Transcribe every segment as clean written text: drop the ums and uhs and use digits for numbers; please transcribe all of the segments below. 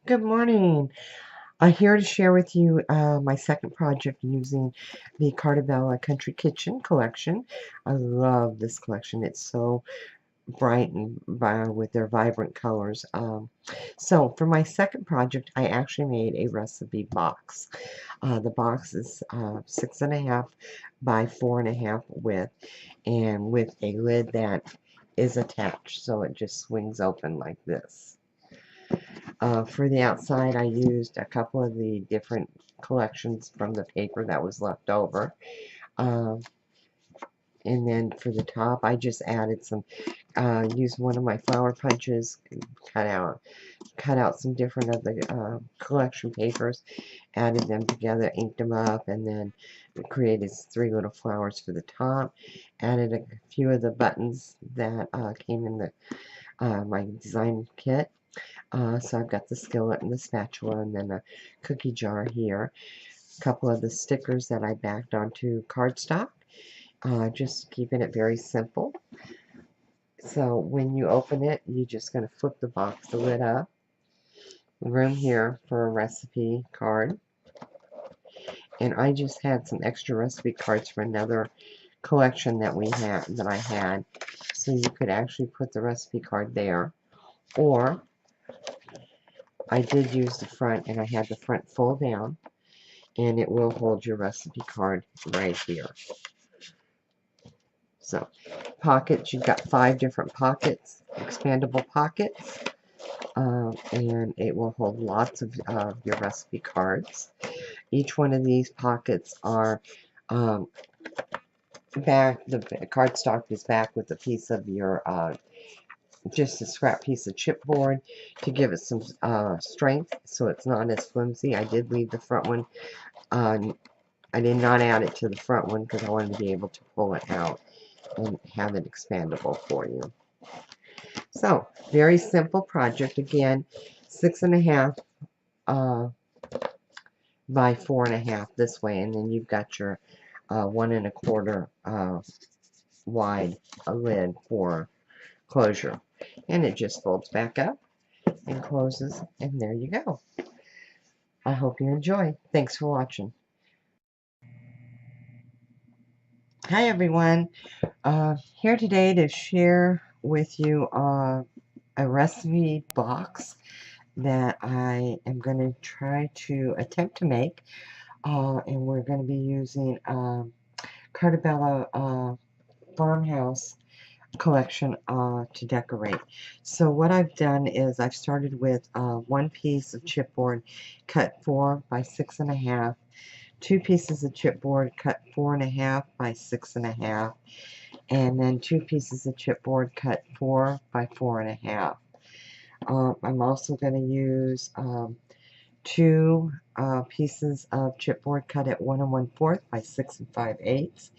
Good morning. I'm here to share with you my second project using the Carta Bella Country Kitchen collection. I love this collection. It's so bright and with their vibrant colors. So for my second project, I actually made a recipe box. The box is 6.5 by 4.5 width, and with a lid that is attached, so it just swings open like this. For the outside, I used a couple of the different collections from the paper that was left over. Um, and then for the top, I just added some, used one of my flower punches, cut out some different of the collection papers, added them together, inked them up, and then created 3 little flowers for the top. Added a few of the buttons that came in the my design kit. So I've got the skillet and the spatula and then a cookie jar here. A couple of the stickers that I backed onto cardstock. Just keeping it very simple. So when you open it, you're just going to flip the lid up. Room here for a recipe card. And I just had some extra recipe cards for another collection that I had. So you could actually put the recipe card there. Or I did use the front, and I had the front fold down, and it will hold your recipe card right here. So pockets, you've got 5 different pockets, expandable pockets, and it will hold lots of your recipe cards. Each one of these pockets are back, the cardstock is back with a piece of your just a scrap piece of chipboard to give it some strength so it's not as flimsy. I did leave the front one. I did not add it to the front one because I wanted to be able to pull it out and have it expandable for you. So, very simple project. Again, 6.5 by 4.5 this way, and then you've got your 1.25 wide lid for closure. And it just folds back up and closes, and there you go. I hope you enjoy. Thanks for watching. Hi everyone. Here today to share with you a recipe box that I am going to try to attempt to make, and we're going to be using Carta Bella farmhouse collection to decorate. So what I've done is I've started with one piece of chipboard cut 4 by 6.5, 2 pieces of chipboard cut 4.5 by 6.5, and then 2 pieces of chipboard cut 4 by 4.5. I'm also going to use 2 pieces of chipboard cut at 1 1/4 by 6 5/8,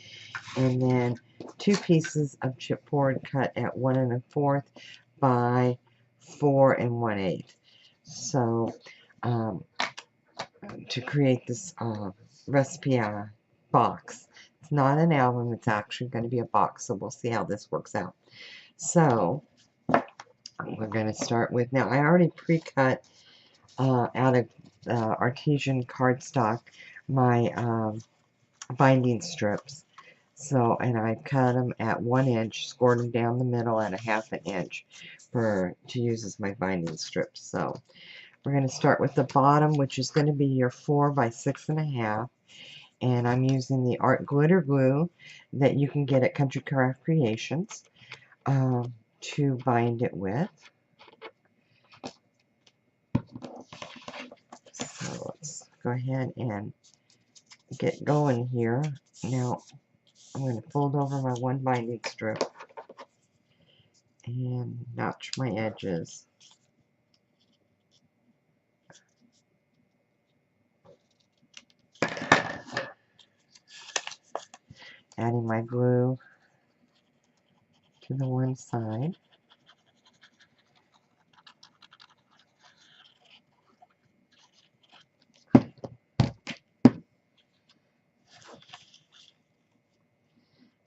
and then 2 pieces of chipboard cut at 1 1/4 by 4 1/8. So to create this recipe box. It's not an album, it's actually going to be a box, so we'll see how this works out. So we're going to start with, now I already pre-cut out of artesian cardstock my binding strips. So, and I cut them at 1 inch, scored them down the middle at 1/2 inch to use as my binding strips. So we're going to start with the bottom, which is going to be your 4 by 6.5. And I'm using the art glitter glue that you can get at Country Craft Creations to bind it with. So let's go ahead and get going here. Now I'm going to fold over my one binding strip and notch my edges. Adding my glue to the one side.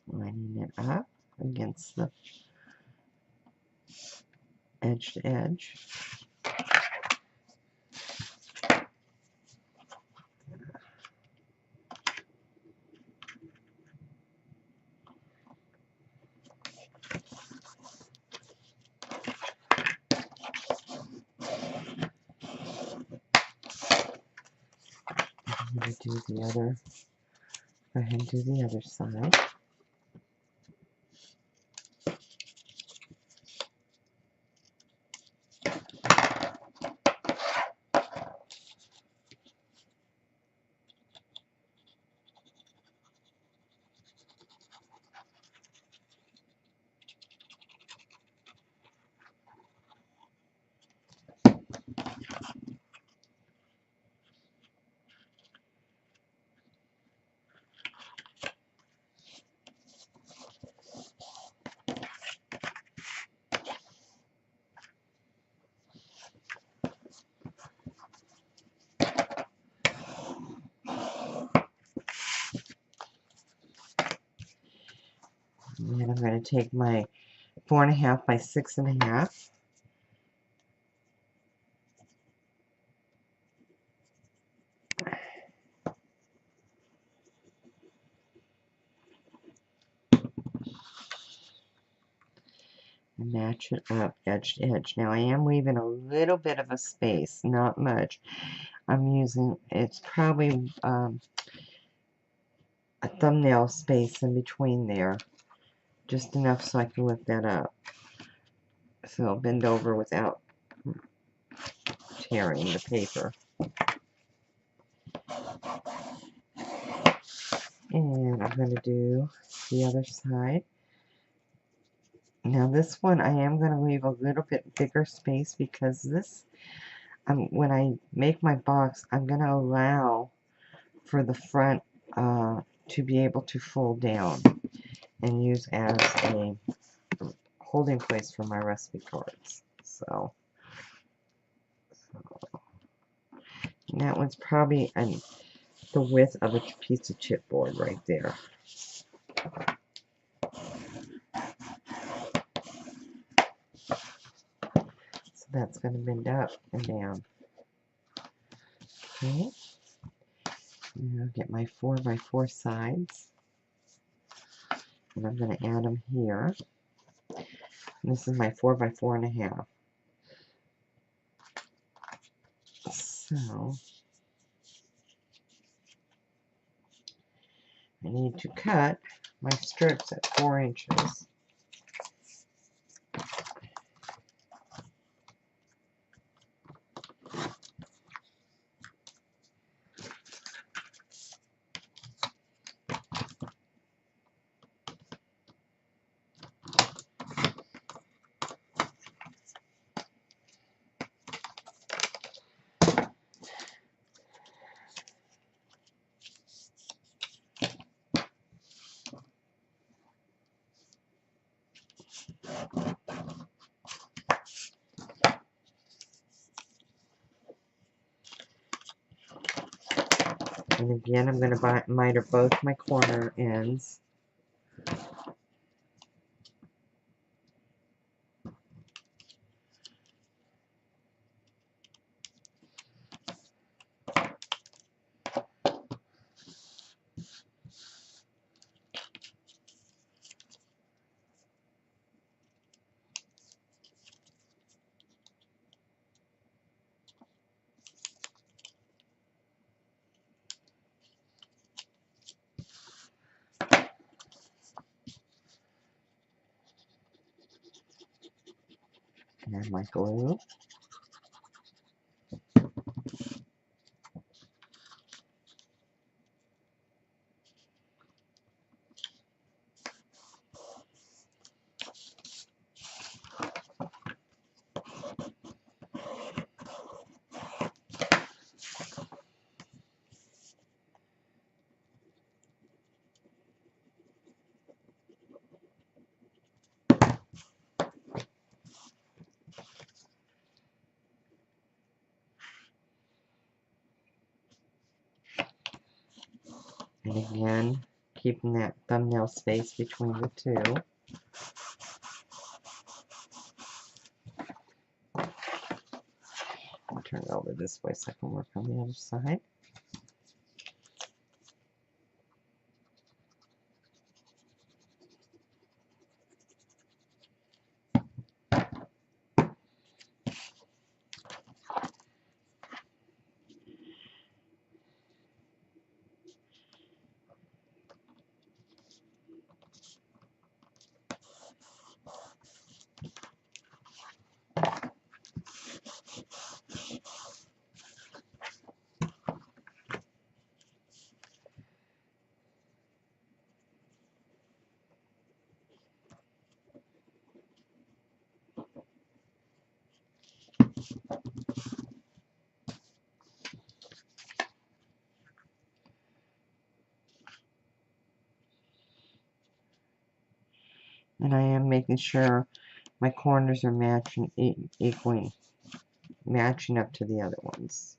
Lining it up against the edge to edge. do the other. Go ahead and do the other side. And then I'm going to take my 4.5 by 6.5. And match it up edge to edge. Now I am leaving a little bit of a space, not much. I'm using, it's probably a thumbnail space in between there. Just enough so I can lift that up. So I'll bend over without tearing the paper. And I'm going to do the other side. Now this one I am going to leave a little bit bigger space because this, when I make my box, I'm going to allow for the front to be able to fold down and use as a holding place for my recipe cards. So and that one's probably the width of a piece of chipboard right there. So that's going to bend up and down. Okay. Now get my 4x4 sides. And I'm going to add them here. And this is my 4x4.5. So I need to cut my strips at 4 inches. And again, I'm going to miter both my corner ends. And my glue. And again, keeping that thumbnail space between the two. I'll turn it over this way so I can work on the other side. And I am making sure my corners are matching, matching up to the other ones.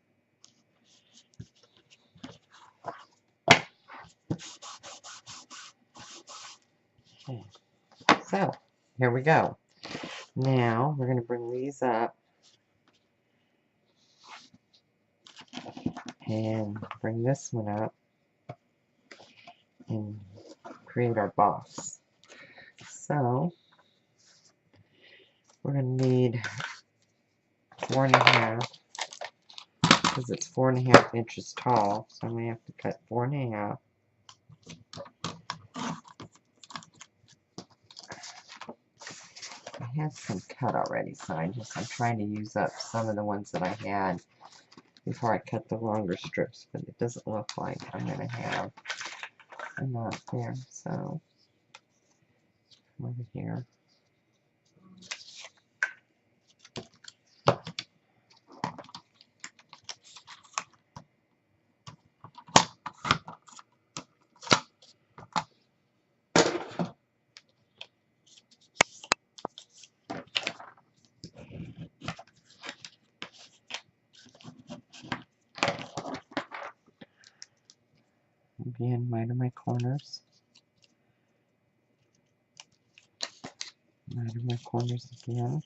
Okay. So, here we go. Now, we're going to bring these up and bring this one up and create our box. So, we're going to need 4.5 because it's 4.5 inches tall. So, I'm going to have to cut 4.5. I have some cut already, so I'm trying to use up some of the ones that I had before I cut the longer strips, but it doesn't look like I'm going to have enough there. So, over here. Again, miter my corners. Miter my corners again.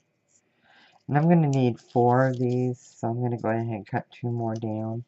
And I'm going to need 4 of these, so I'm going to go ahead and cut 2 more down.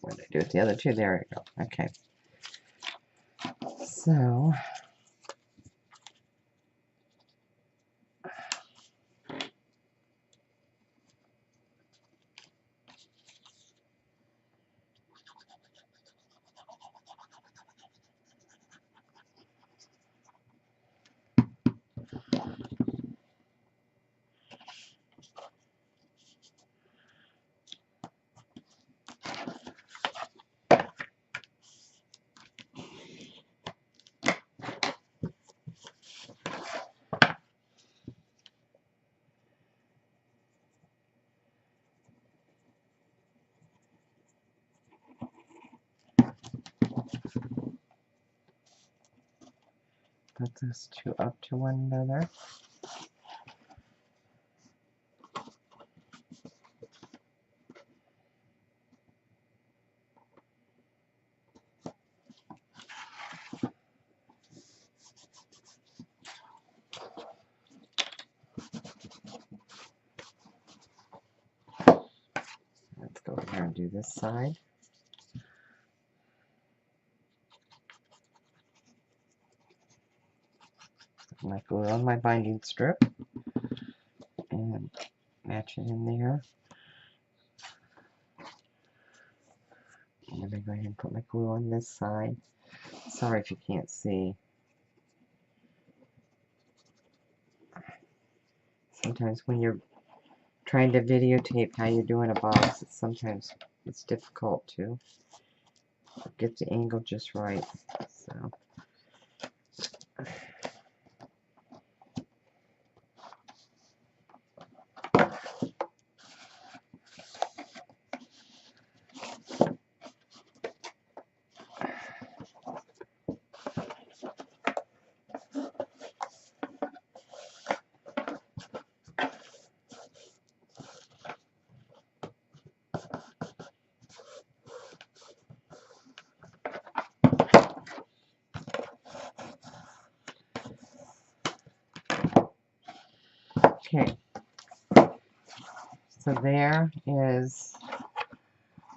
What did I do with the other 2? There we go. Okay. So, put those 2 up to one another. Let's go over here and do this side. Put my glue on my binding strip and match it in there. I'm going to go ahead and put my glue on this side. Sorry if you can't see. Sometimes when you're trying to videotape how you're doing a box, sometimes it's difficult to get the angle just right. So. Okay, so there is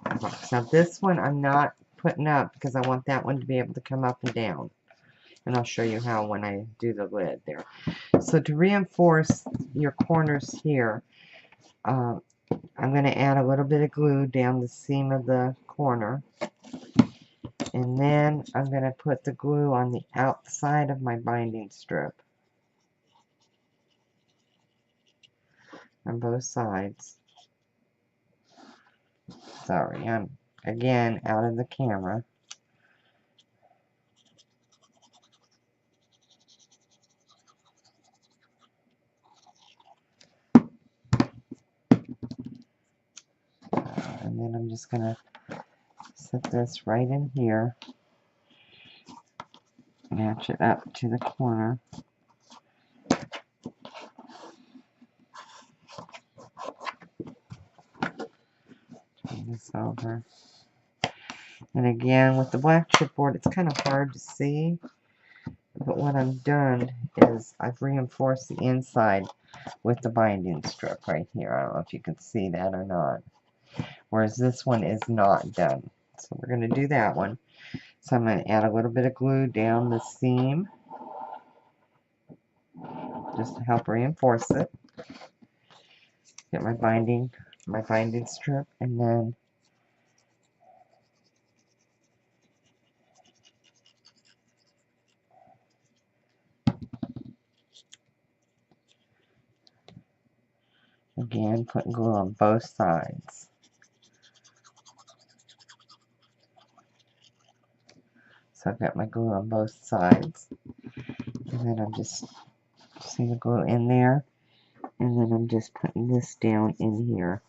my box. Now this one I'm not putting up because I want that one to be able to come up and down. And I'll show you how when I do the lid there. So to reinforce your corners here, I'm going to add a little bit of glue down the seam of the corner. And then I'm going to put the glue on the outside of my binding strip on both sides. Sorry, I'm again out of the camera. And then I'm just going to set this right in here. Match it up to the corner. Turn this over. And again, with the black chipboard, it's kind of hard to see. But what I've done is I've reinforced the inside with the binding strip right here. I don't know if you can see that or not. Whereas this one is not done. So we're going to do that one. So I'm going to add a little bit of glue down the seam just to help reinforce it. Get my binding strip, and then again putting glue on both sides. So I've got my glue on both sides, and then I'm just putting the glue in there, and then I'm just putting this down in here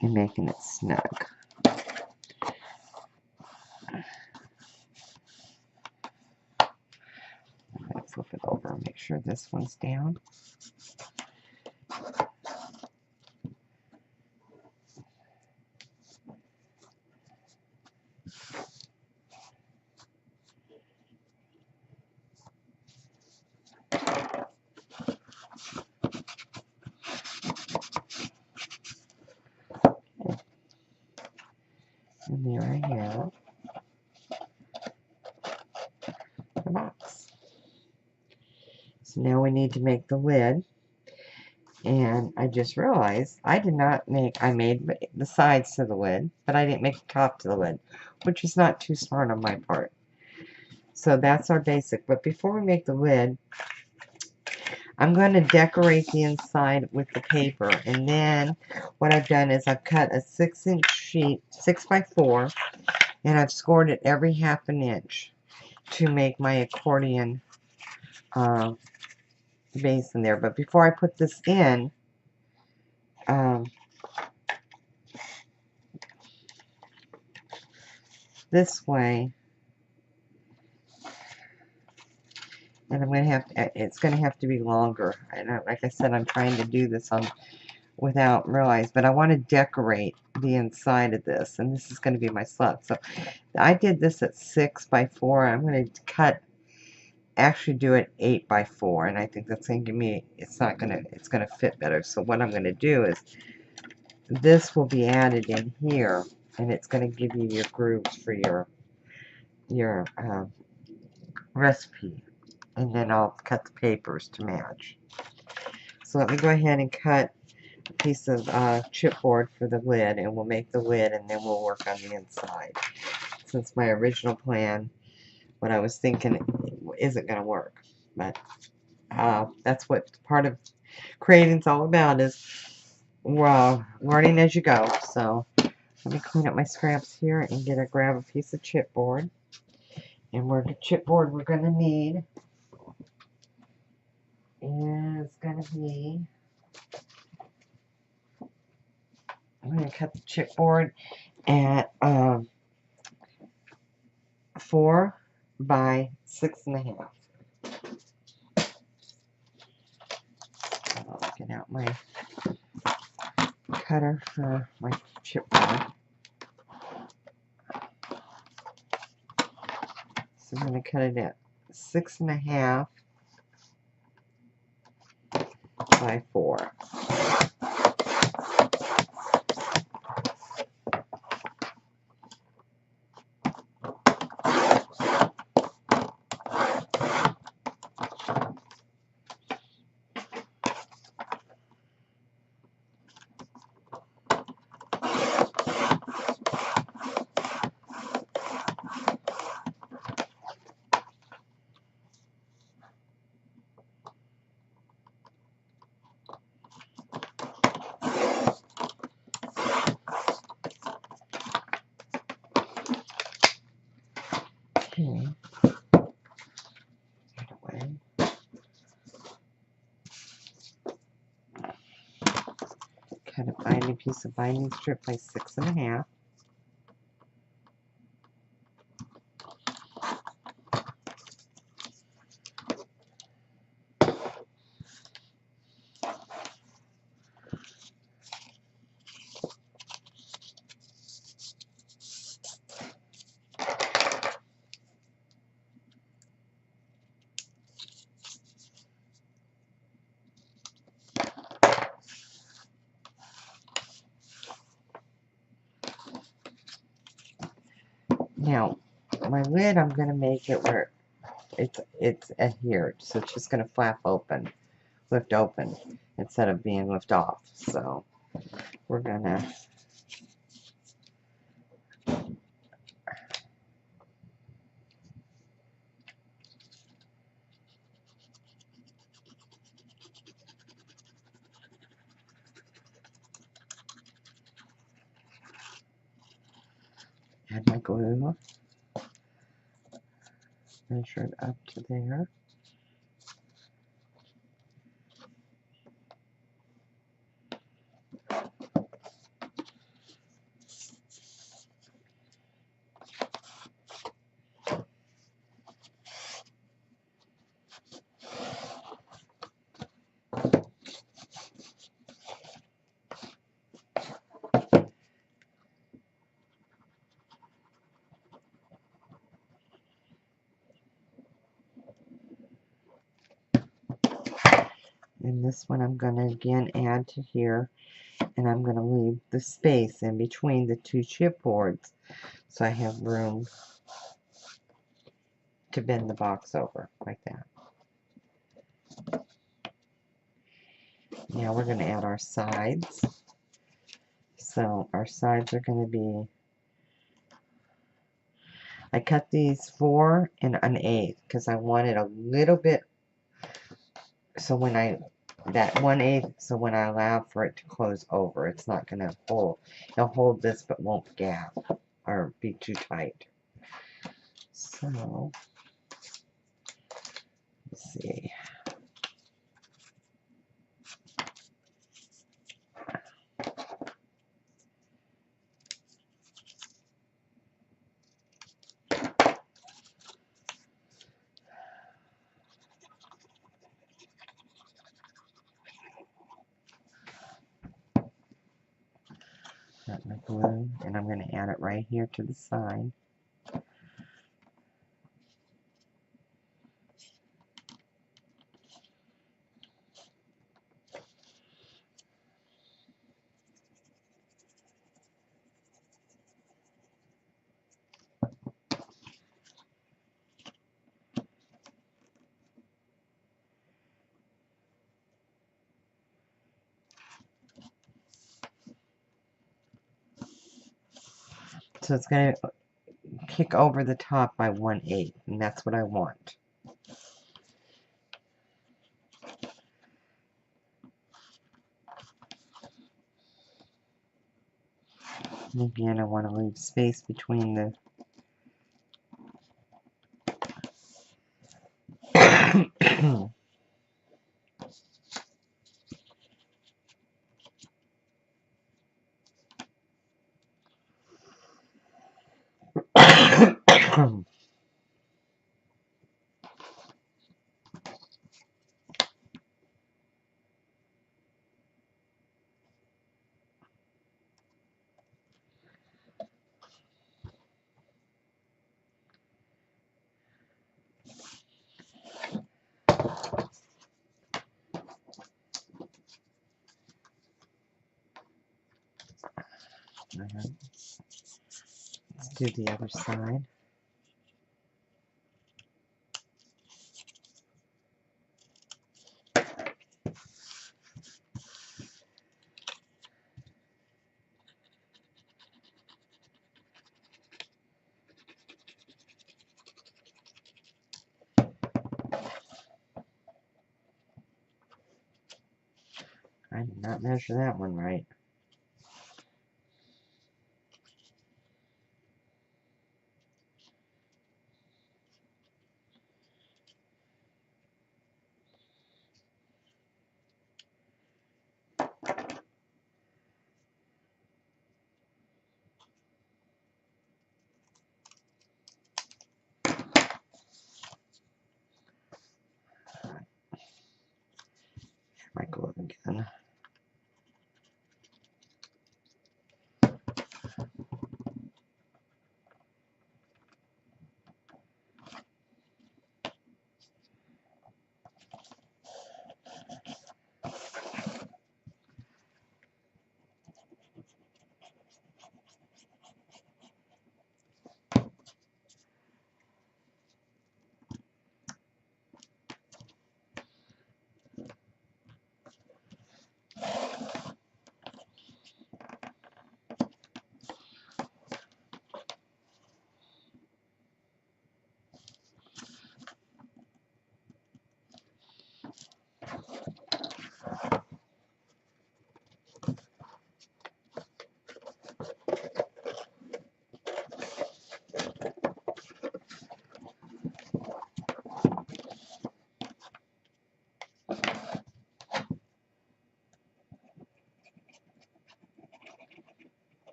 and making it snug. I'm going to flip it over and make sure this one's down. And there I have the box. So now we need to make the lid. And I just realized I made the sides to the lid, but I didn't make the top to the lid, which is not too smart on my part. So that's our basic. But before we make the lid, I'm going to decorate the inside with the paper. And then what I've done is I've cut a 6-inch sheet, 6x4, and I've scored it every ½ an inch to make my accordion base in there. But before I put this in, this way, and I'm going to have to, it's going to have to be longer. And like I said, I'm trying to do this without realize, but I want to decorate the inside of this, and this is going to be my slot. So I did this at 6x4. I'm going to actually do it 8x4, and I think that's going to give me, it's going to fit better. So what I'm going to do is this will be added in here, and it's going to give you your grooves for your recipe. And then I'll cut the papers to match. So let me go ahead and cut a piece of chipboard for the lid, and we'll make the lid, and then we'll work on the inside. Since my original plan, what I was thinking isn't going to work. But that's what part of creating's all about, is learning as you go. So let me clean up my scraps here and grab a piece of chipboard. And the chipboard we're going to need is going to be, I'm going to cut the chipboard at 4 by 6.5. I'll get out my cutter for my chipboard. So I'm going to cut it at 6.5 by 4. Okay. That away. Cut a binding piece of binding strip by 6.5. Now, my lid, I'm going to make it where it's adhered, so it's just going to flap open, lift open, instead of being lift off. So we're going to add my glue, measure it up to there. And this one I'm going to again add to here, and I'm going to leave the space in between the two chipboards so I have room to bend the box over like that. Now we're going to add our sides. So our sides are going to be, I cut these 4 and 1/8 because I wanted a little bit, so when that 1/8, so when I allow for it to close over, it's not going to hold. It'll hold this but won't gap or be too tight. So, let's see. Got my glue, and I'm going to add it right here to the side. So it's going to kick over the top by 1/8, and that's what I want. And again, I want to leave space between the Let's do the other side. I did not measure that one right. My glove again.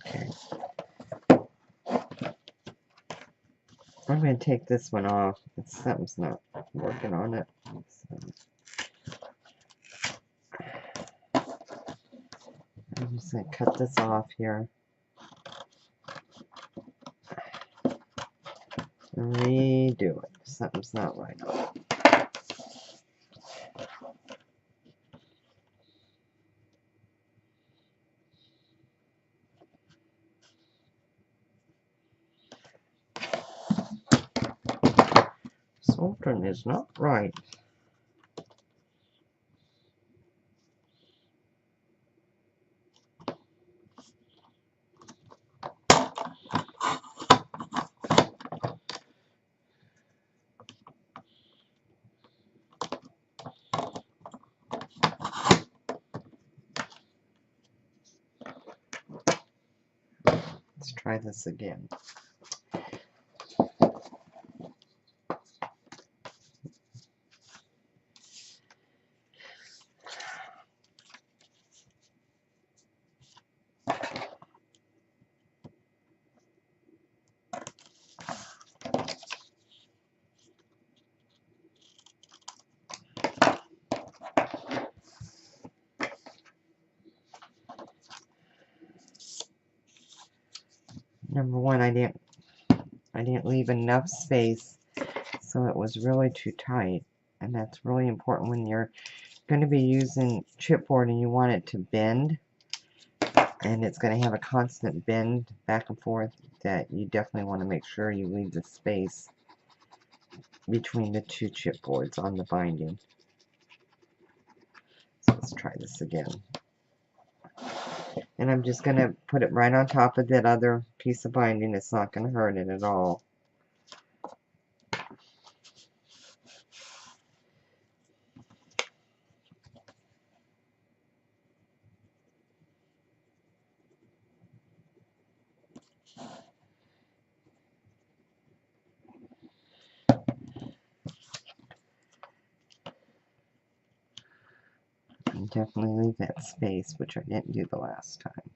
Okay. I'm going to take this one off. Something's not working on it. So I'm just going to cut this off here. Redo it. Something's not right on it. Something is not right. Let's try this again. Number one, I didn't leave enough space, so it was really too tight, and that's really important when you're going to be using chipboard and you want it to bend, and it's going to have a constant bend back and forth, that you definitely want to make sure you leave the space between the two chipboards on the binding. So let's try this again. And I'm just going to put it right on top of that other piece of binding. It's not going to hurt it at all. definitely leave that space, which I didn't do the last time.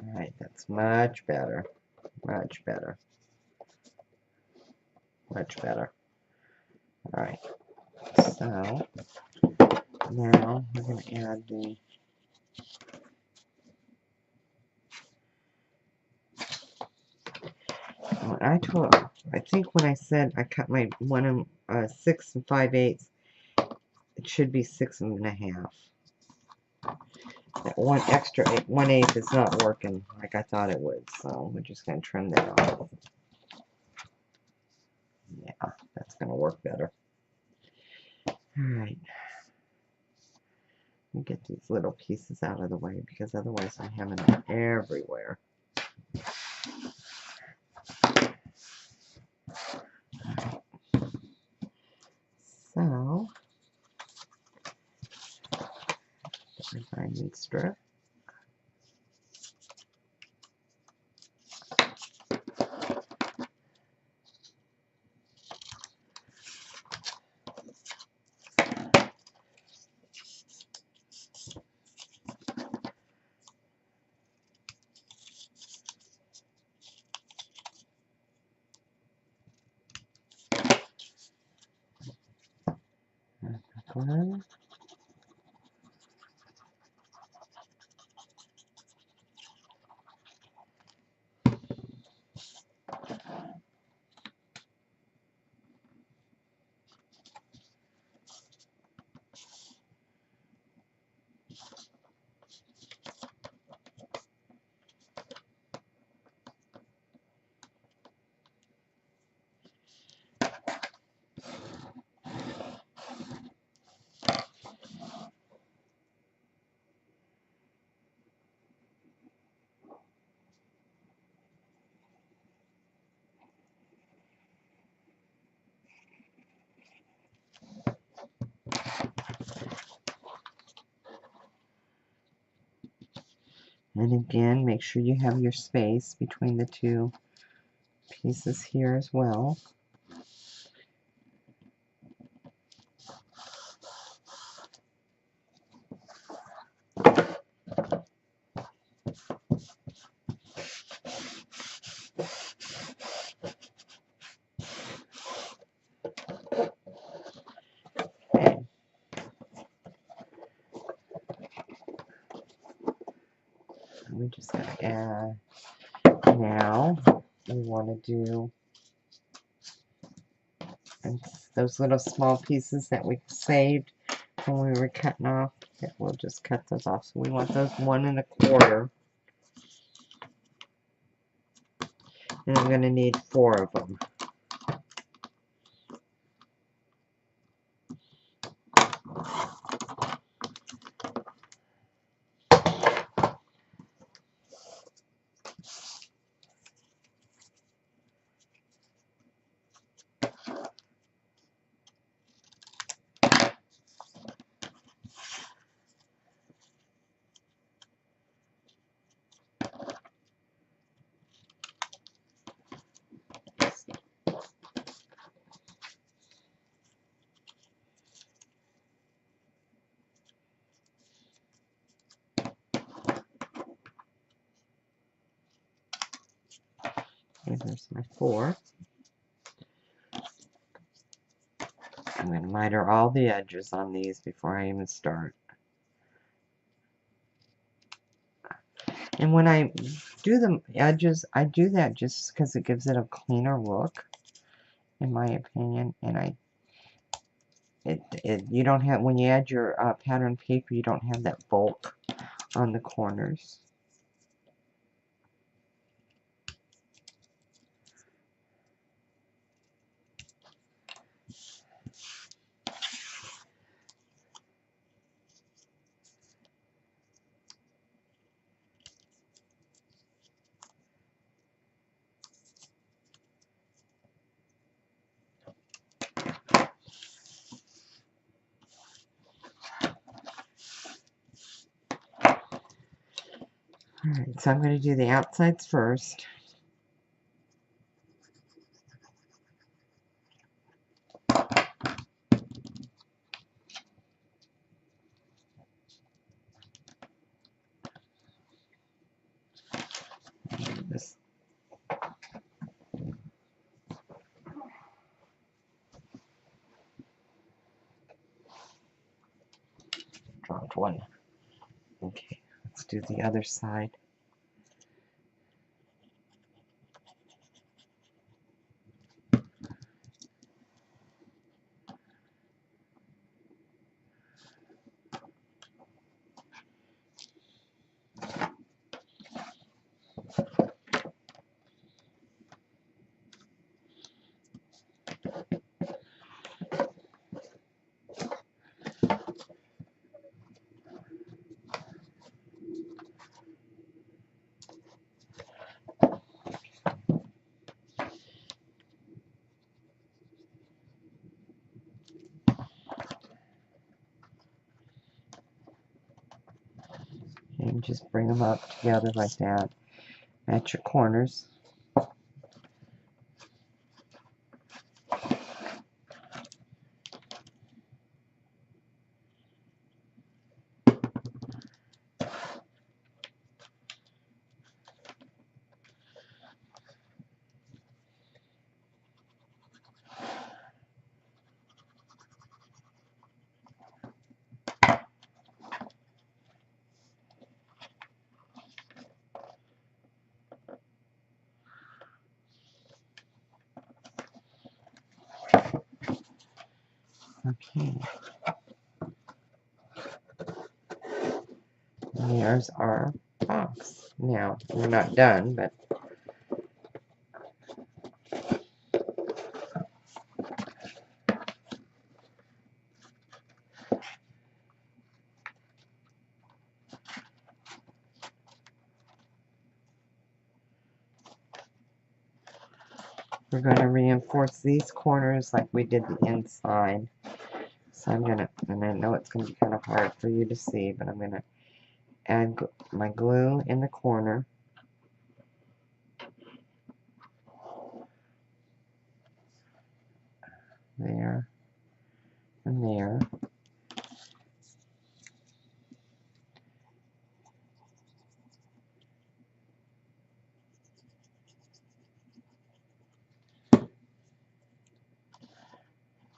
Alright, that's much better. Much better. Much better. Alright, so now we're going to add the I think when I said I cut my 6 5/8, it should be 6 1/2. That 1/8 is not working like I thought it would, so we're just going to trim that off. Yeah, that's going to work better. Alright. Get these little pieces out of the way because otherwise I'm having them everywhere. So, my binding strip. One. And again, make sure you have your space between the two pieces here as well. Okay. We just got to add, now we want to do those little small pieces that we saved when we were cutting off. We'll just cut those off. So we want those 1 1/4. And I'm going to need 4 of them. Okay, there's my 4. I'm going to miter all the edges on these before I even start. And when I do the edges, I do that just because it gives it a cleaner look, in my opinion. And you don't have, when you add your pattern paper, you don't have that bulk on the corners. Alright, so I'm going to do the outsides first. This dropped one. Okay, let's do the other side. And just bring them up together like that at your corners. Okay. And there's our box. Now, we're not done, but we're going to reinforce these corners like we did the inside. So I'm going to, and I know it's going to be kind of hard for you to see, but I'm going to add my glue in the corner. There and there.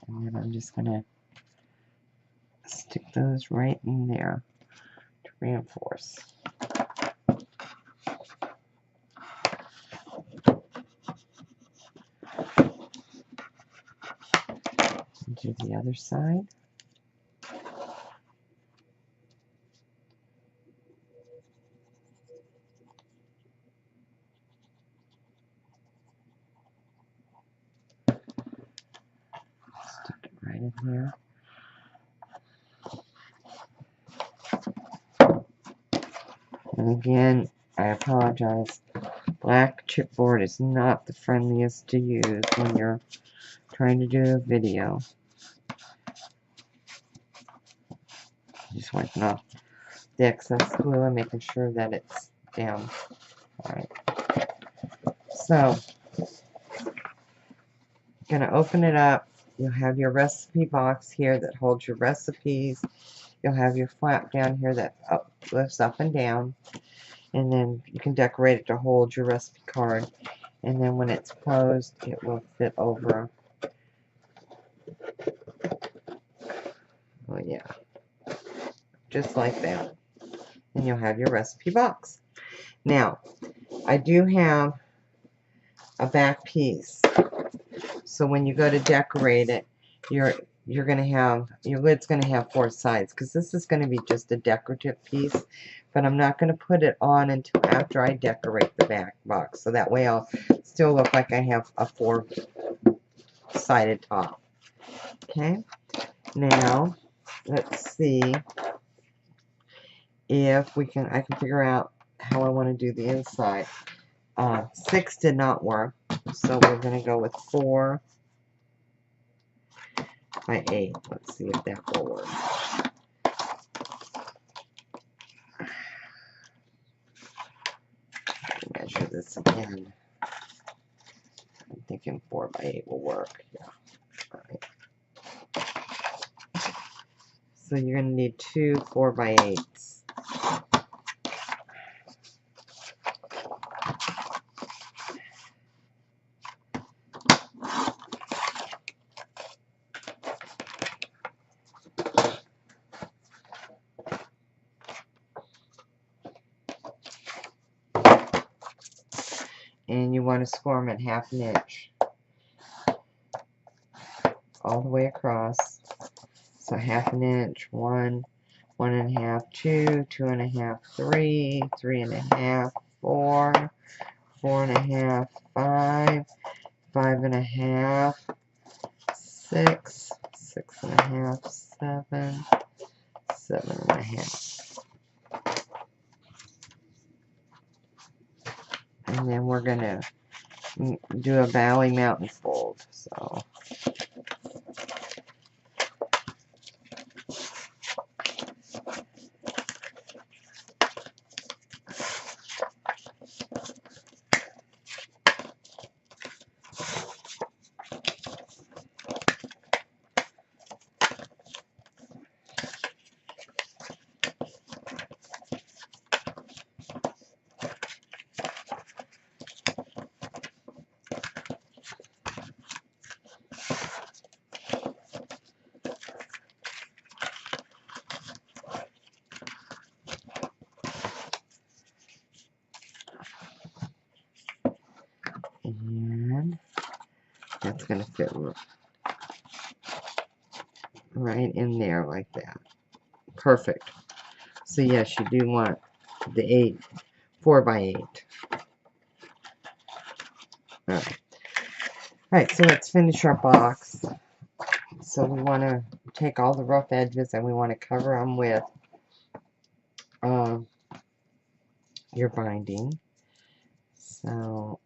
And then I'm just going to stick those right in there to reinforce. Do the other side. Stick it right in there. And again, I apologize. Black chipboard is not the friendliest to use when you're trying to do a video. Just wiping off the excess glue and making sure that it's down. Alright. So, going to open it up. You'll have your recipe box here that holds your recipes. You'll have your flap down here that lifts up and down. And then you can decorate it to hold your recipe card. And then when it's closed, it will fit over. Oh yeah. Just like that. And you'll have your recipe box. Now, I do have a back piece. So when you go to decorate it, you're going to have, your lid's going to have 4 sides, because this is going to be just a decorative piece, but I'm not going to put it on until after I decorate the back box, so that way I'll still look like I have a 4-sided top. Okay, now let's see if I can figure out how I want to do the inside. 6 did not work, so we're going to go with 4 by 8. Let's see if that will work. measure this again. I'm thinking 4 by 8 will work. Yeah. All right. So you're going to need 2 4 by 8s. And you want to score them at 1/2 inch all the way across. So 1/2 inch, 1, 1.5, 2, 2.5, 3, 3.5, 4, 4.5, 5, 5.5, 6, 6.5, 7, 7.5. And then we're going to do a valley mountain fold. So and that's going to fit right in there like that. Perfect. So yes, you do want the 4 by 8. Alright, so let's finish our box. So we want to take all the rough edges and we want to cover them with your binding. So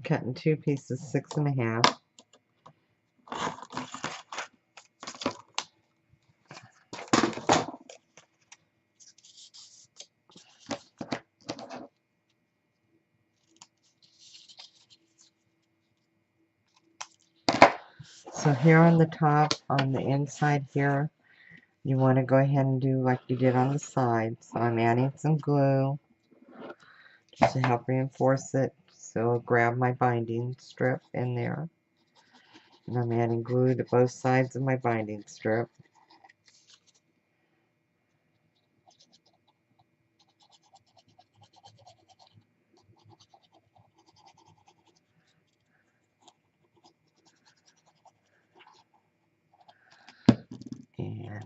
cut in 2 pieces, 6.5. So here on the top, on the inside here, you want to go ahead and do like you did on the side. So I'm adding some glue just to help reinforce it. So I'll grab my binding strip in there. And I'm adding glue to both sides of my binding strip. And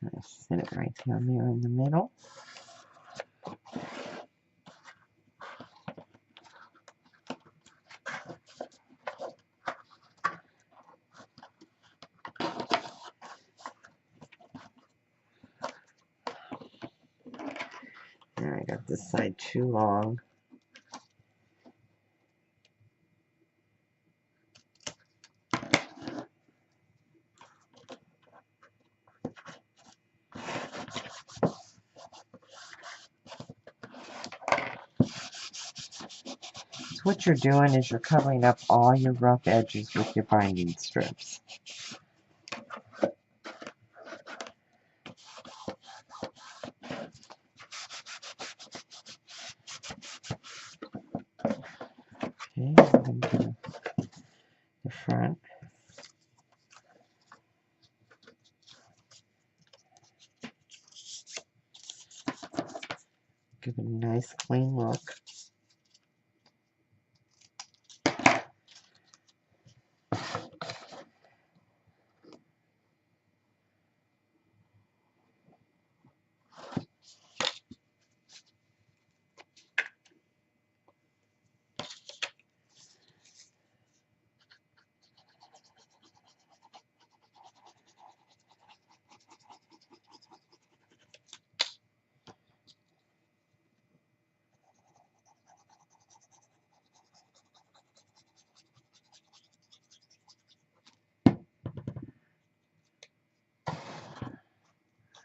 I set it right down there in the middle. got this side too long. So what you're doing is you're covering up all your rough edges with your binding strips. Okay, I'm going to do the front. Give it a nice clean look.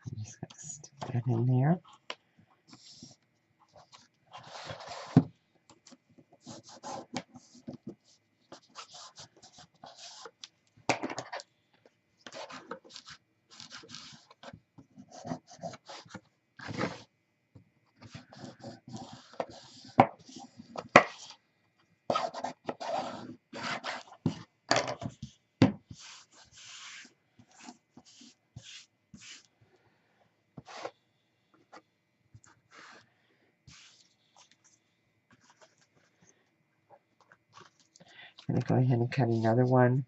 I'm just going to stick that in there. I'm going to go ahead and cut another one.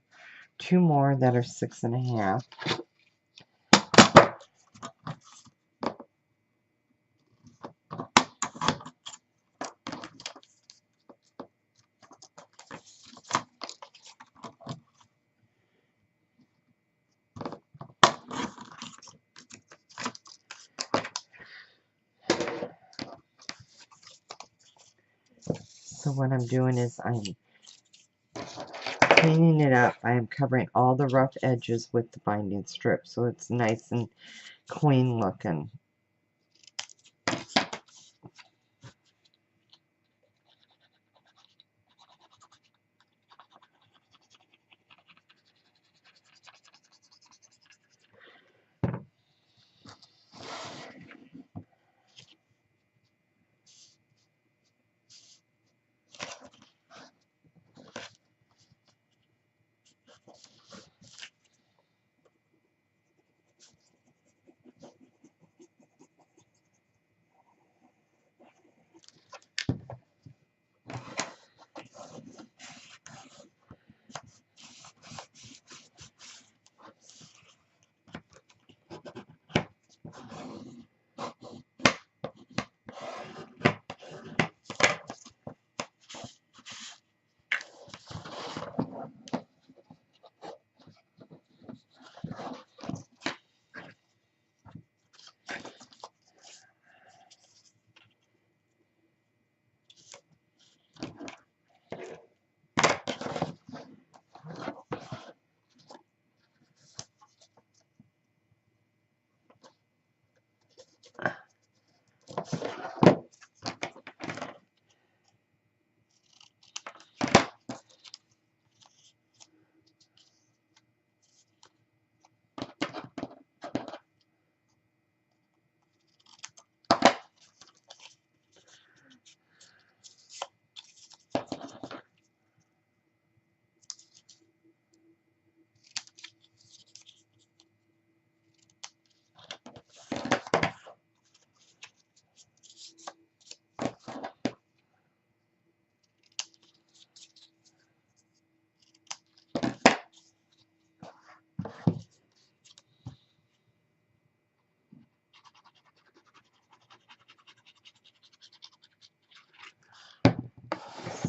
2 more that are 6.5. So what I'm doing is I'm cleaning it up. I am covering all the rough edges with the binding strip so it's nice and clean looking.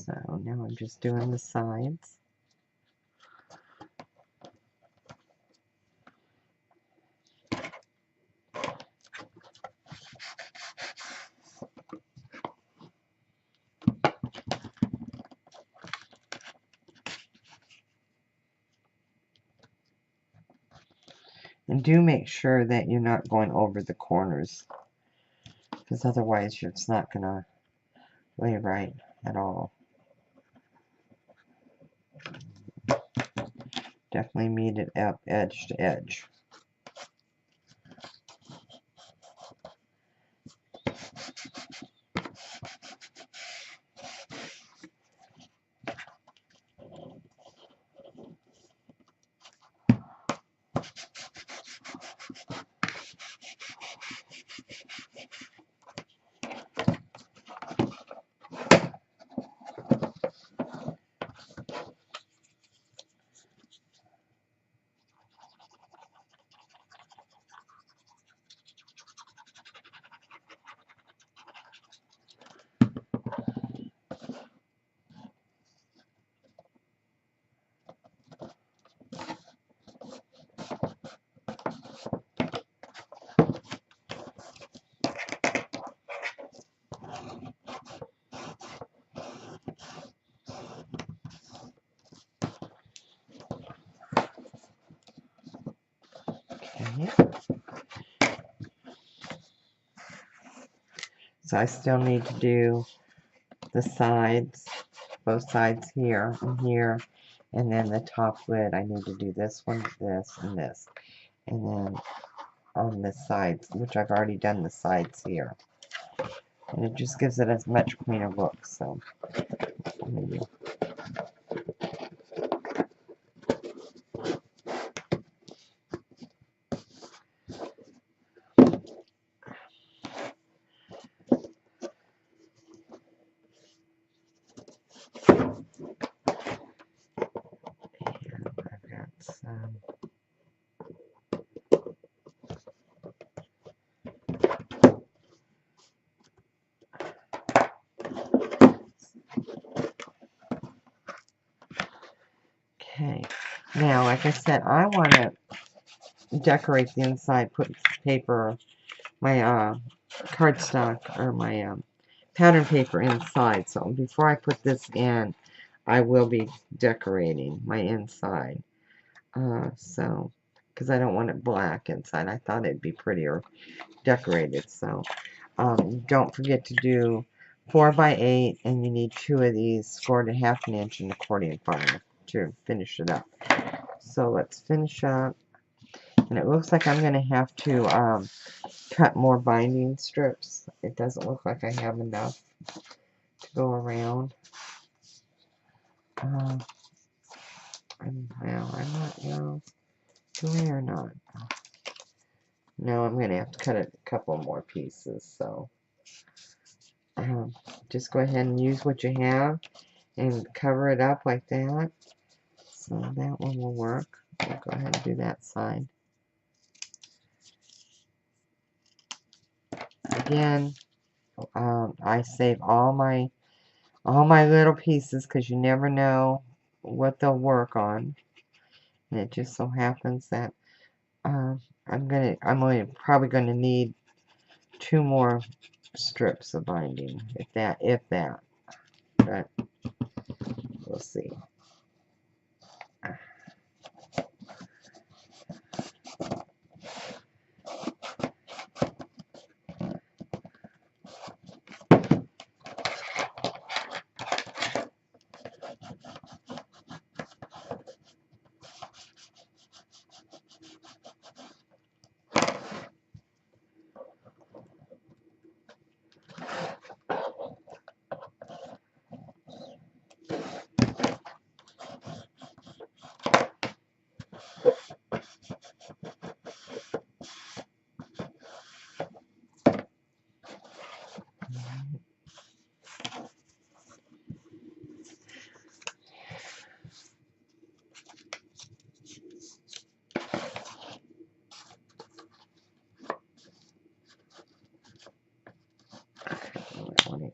So now I'm just doing the sides. And do make sure that you're not going over the corners, because otherwise it's not going to lay right at all. Definitely meet it up edge to edge. Okay. So I still need to do the sides, both sides here and here, and then the top lid. I need to do this one, this, and this. And then on the sides, which I've already done the sides here. And it just gives it a much cleaner look, so maybe. And I've got some. Okay, now like I said, I want to decorate the inside, put paper, my cardstock or my pattern paper inside. So before I put this in, I will be decorating my inside. So, because I don't want it black inside, I thought it'd be prettier decorated. So, don't forget to do 4x8, and you need 2 of these scored 1/2 inch in accordion file to finish it up. So let's finish up, and it looks like I'm going to have to cut more binding strips. It doesn't look like I have enough to go around. Well, I'm not, no, do I or not? No, I'm going to have to cut a couple more pieces, so just go ahead and use what you have and cover it up like that. So that one will work. We'll go ahead and do that side. Again, I save all my little pieces because you never know what they'll work on. And it just so happens that I'm only probably gonna need 2 more strips of binding, if that. But we'll see.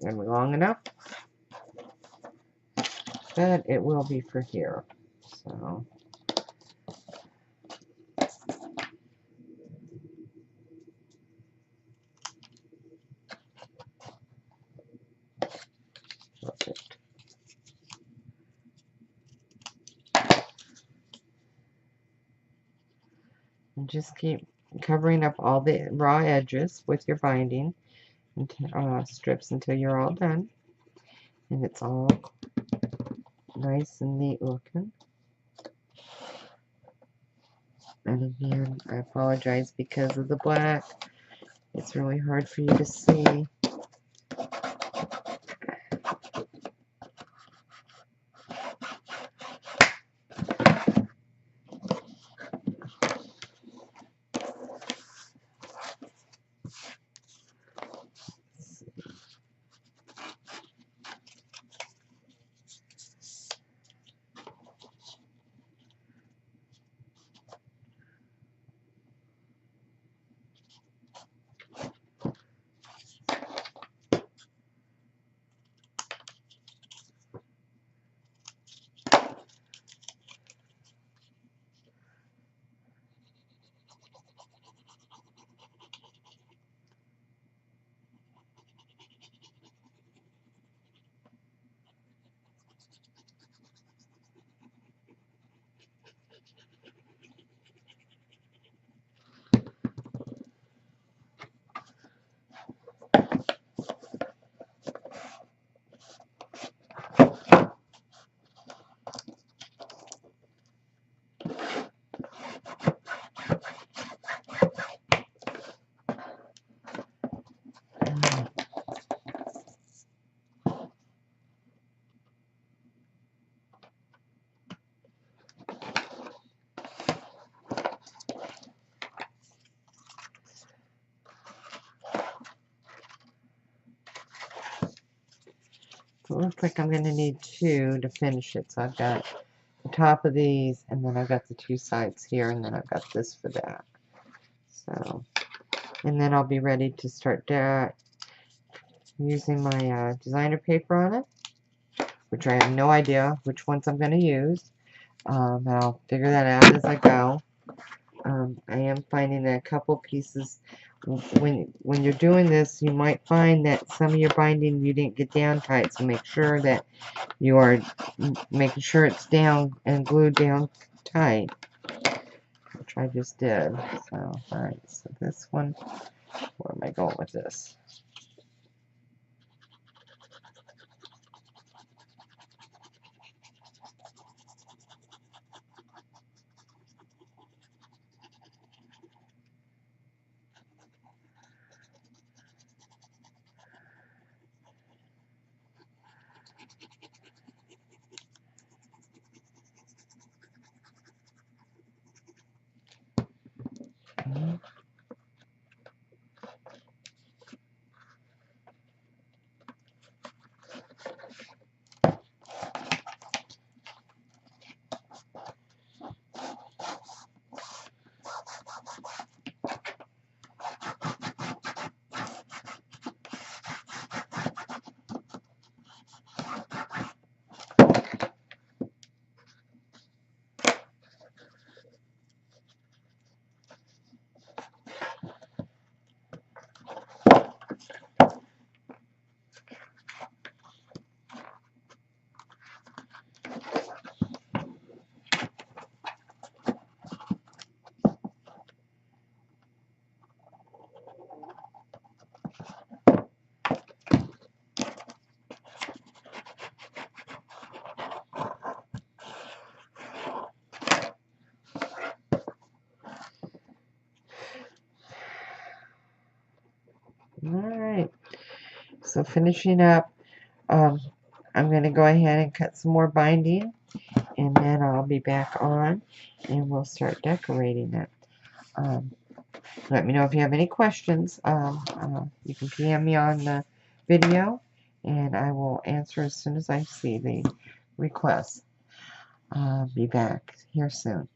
Going to be long enough, but it will be for here. So perfect. And just keep covering up all the raw edges with your binding strips until you're all done. And it's all nice and neat looking. And again, I apologize because of the black. It's really hard for you to see. So it looks like I'm going to need two to finish it. So I've got the top of these, and then I've got the two sides here, and then I've got this for that. So, and then I'll be ready to start using my designer paper on it, which I have no idea which ones I'm going to use. I'll figure that out as I go. I am finding that a couple pieces, when you're doing this, you might find that some of your binding you didn't get down tight, so make sure that you are making sure it's down and glued down tight, which I just did. So, alright, so this one, where am I going with this? Okay. Alright, so finishing up, I'm going to go ahead and cut some more binding, and then I'll be back on, and we'll start decorating it. Let me know if you have any questions. You can PM me on the video, and I will answer as soon as I see the request. Be back here soon.